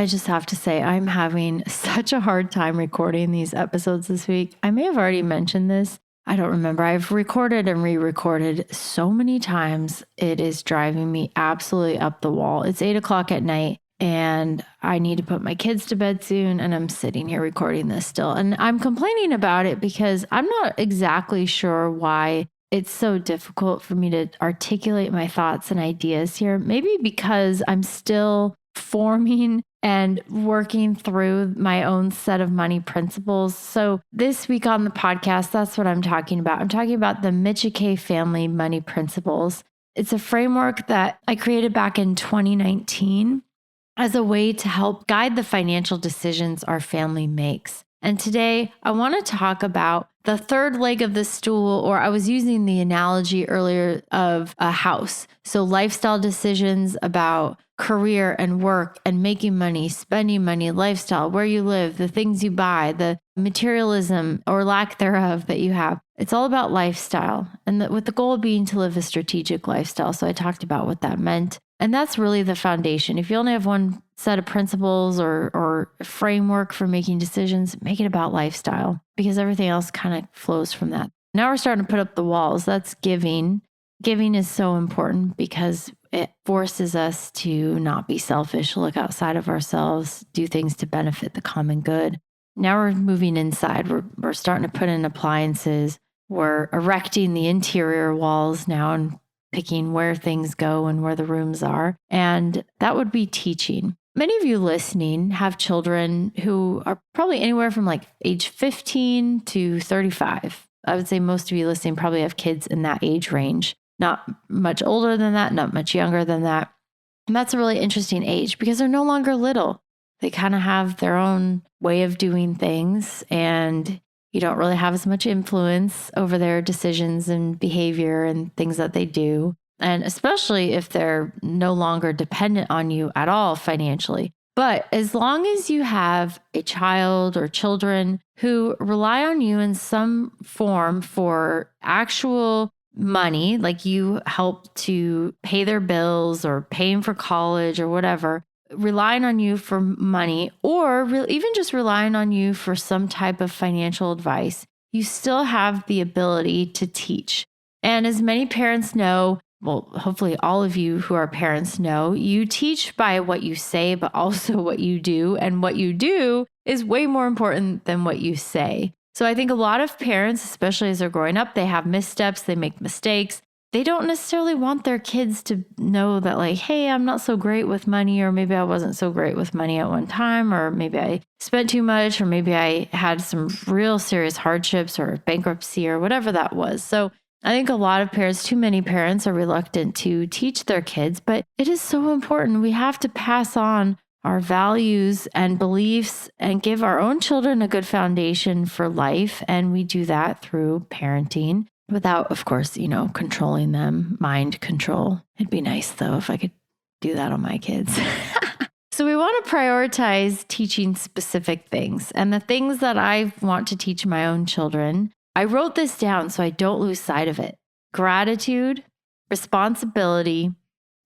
I just have to say, I'm having such a hard time recording these episodes this week. I may have already mentioned this. I don't remember. I've recorded and re-recorded so many times. It is driving me absolutely up the wall. It's 8:00 at night and I need to put my kids to bed soon. And I'm sitting here recording this still. And I'm complaining about it because I'm not exactly sure why it's so difficult for me to articulate my thoughts and ideas here. Maybe because I'm still forming and working through my own set of money principles. So this week on the podcast, that's what I'm talking about. I'm talking about the Micciche family money principles. It's a framework that I created back in 2019 as a way to help guide the financial decisions our family makes. And today I want to talk about the third leg of the stool, or I was using the analogy earlier of a house. So lifestyle decisions about career and work and making money, spending money, lifestyle, where you live, the things you buy, the materialism or lack thereof that you have. It's all about lifestyle, and with the goal being to live a strategic lifestyle. So I talked about what that meant. And that's really the foundation. If you only have one set of principles or framework for making decisions, make it about lifestyle, because everything else kind of flows from that. Now we're starting to put up the walls. That's giving. Giving is so important because it forces us to not be selfish, look outside of ourselves, do things to benefit the common good. Now we're moving inside. We're starting to put in appliances. We're erecting the interior walls now and picking where things go and where the rooms are. And that would be teaching. Many of you listening have children who are probably anywhere from like age 15 to 35. I would say most of you listening probably have kids in that age range. Not much older than that, not much younger than that. And that's a really interesting age because they're no longer little. They kind of have their own way of doing things, and you don't really have as much influence over their decisions and behavior and things that they do. And especially if they're no longer dependent on you at all financially. But as long as you have a child or children who rely on you in some form for actual money, like you help to pay their bills or paying for college or whatever, relying on you for money, or even just relying on you for some type of financial advice, you still have the ability to teach. And as many parents know, well, hopefully all of you who are parents know, you teach by what you say, but also what you do. And what you do is way more important than what you say. So I think a lot of parents, especially as they're growing up, they have missteps, they make mistakes. They don't necessarily want their kids to know that, like, hey, I'm not so great with money, or maybe I wasn't so great with money at one time, or maybe I spent too much, or maybe I had some real serious hardships or bankruptcy or whatever that was. So I think a lot of parents, too many parents, are reluctant to teach their kids, but it is so important. We have to pass on our values and beliefs and give our own children a good foundation for life. And we do that through parenting without, of course, controlling them, mind control. It'd be nice though if I could do that on my kids. So we want to prioritize teaching specific things. And the things that I want to teach my own children, I wrote this down so I don't lose sight of it. Gratitude, responsibility,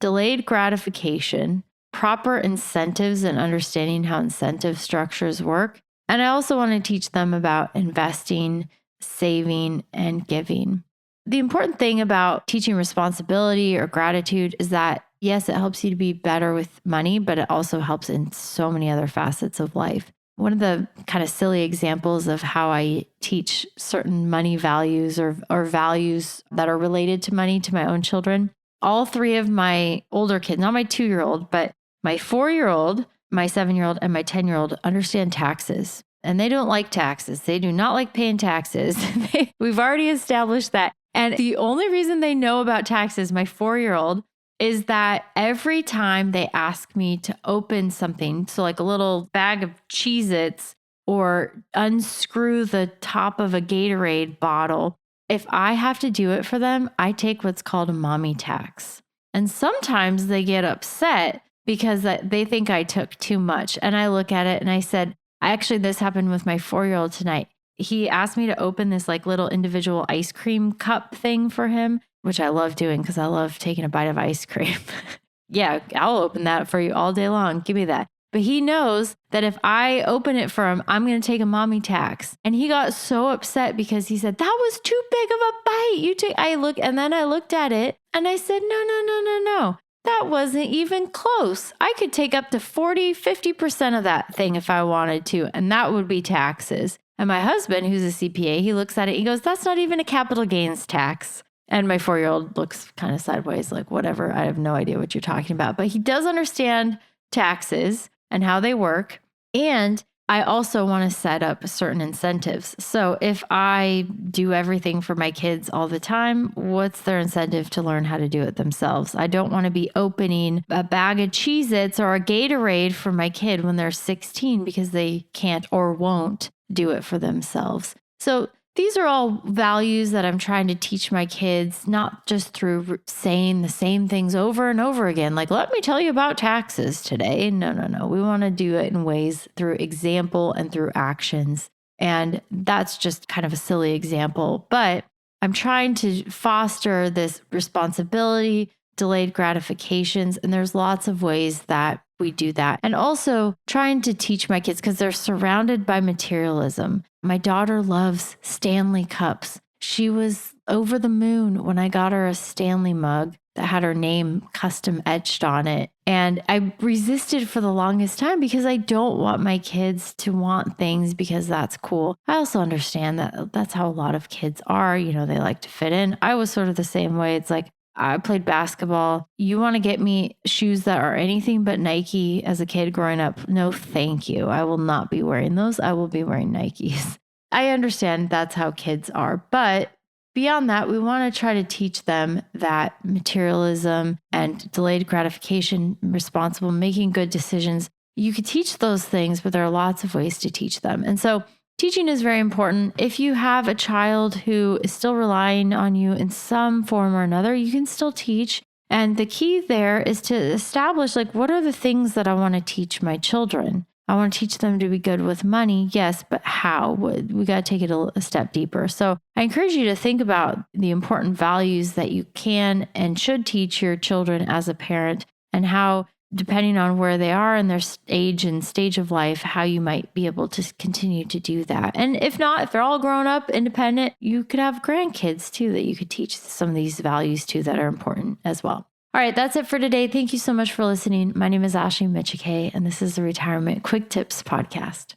delayed gratification, proper incentives and understanding how incentive structures work. And I also want to teach them about investing, saving, and giving. The important thing about teaching responsibility or gratitude is that, yes, it helps you to be better with money, but it also helps in so many other facets of life. One of the kind of silly examples of how I teach certain money values or values that are related to money to my own children, all three of my older kids, not my 2-year-old, but my 4-year-old, my 7-year-old, and my 10-year-old understand taxes. And they don't like taxes. They do not like paying taxes. We've already established that. And the only reason they know about taxes, my 4-year-old, is that every time they ask me to open something, so like a little bag of Cheez-Its or unscrew the top of a Gatorade bottle, if I have to do it for them, I take what's called a mommy tax. And sometimes they get upset because they think I took too much. And I look at it and I said, actually, this happened with my 4-year-old tonight. He asked me to open this like little individual ice cream cup thing for him, which I love doing because I love taking a bite of ice cream. Yeah, I'll open that for you all day long. Give me that. But he knows that if I open it for him, I'm going to take a mommy tax. And he got so upset because he said, that was too big of a bite. I looked at it and I said, no. That wasn't even close. I could take up to 40-50% of that thing if I wanted to. And that would be taxes. And my husband, who's a CPA, he looks at it. He goes, that's not even a capital gains tax. And my 4-year-old looks kind of sideways, like, whatever. I have no idea what you're talking about. But he does understand taxes and how they work. And I also want to set up certain incentives. So if I do everything for my kids all the time, what's their incentive to learn how to do it themselves? I don't want to be opening a bag of Cheez-Its or a Gatorade for my kid when they're 16 because they can't or won't do it for themselves. So these are all values that I'm trying to teach my kids, not just through saying the same things over and over again. Like, let me tell you about taxes today. No. We want to do it in ways through example and through actions. And that's just kind of a silly example. But I'm trying to foster this responsibility, delayed gratifications. And there's lots of ways that we do that. And also trying to teach my kids because they're surrounded by materialism. My daughter loves Stanley cups. She was over the moon when I got her a Stanley mug that had her name custom etched on it. And I resisted for the longest time because I don't want my kids to want things because that's cool. I also understand that that's how a lot of kids are. You know, they like to fit in. I was sort of the same way. It's like, I played basketball. You want to get me shoes that are anything but Nike as a kid growing up? No, thank you. I will not be wearing those. I will be wearing Nikes. I understand that's how kids are. But beyond that, we want to try to teach them that materialism and delayed gratification, responsible, making good decisions. You could teach those things, but there are lots of ways to teach them. And so teaching is very important. If you have a child who is still relying on you in some form or another, you can still teach. And the key there is to establish, like, what are the things that I want to teach my children? I want to teach them to be good with money. Yes, but how? We got to take it a step deeper. So I encourage you to think about the important values that you can and should teach your children as a parent, and how, depending on where they are in their age and stage of life, how you might be able to continue to do that. And if not, if they're all grown up, independent, you could have grandkids too that you could teach some of these values to that are important as well. All right, that's it for today. Thank you so much for listening. My name is Ashley Micciche, and this is the Retirement Quick Tips Podcast.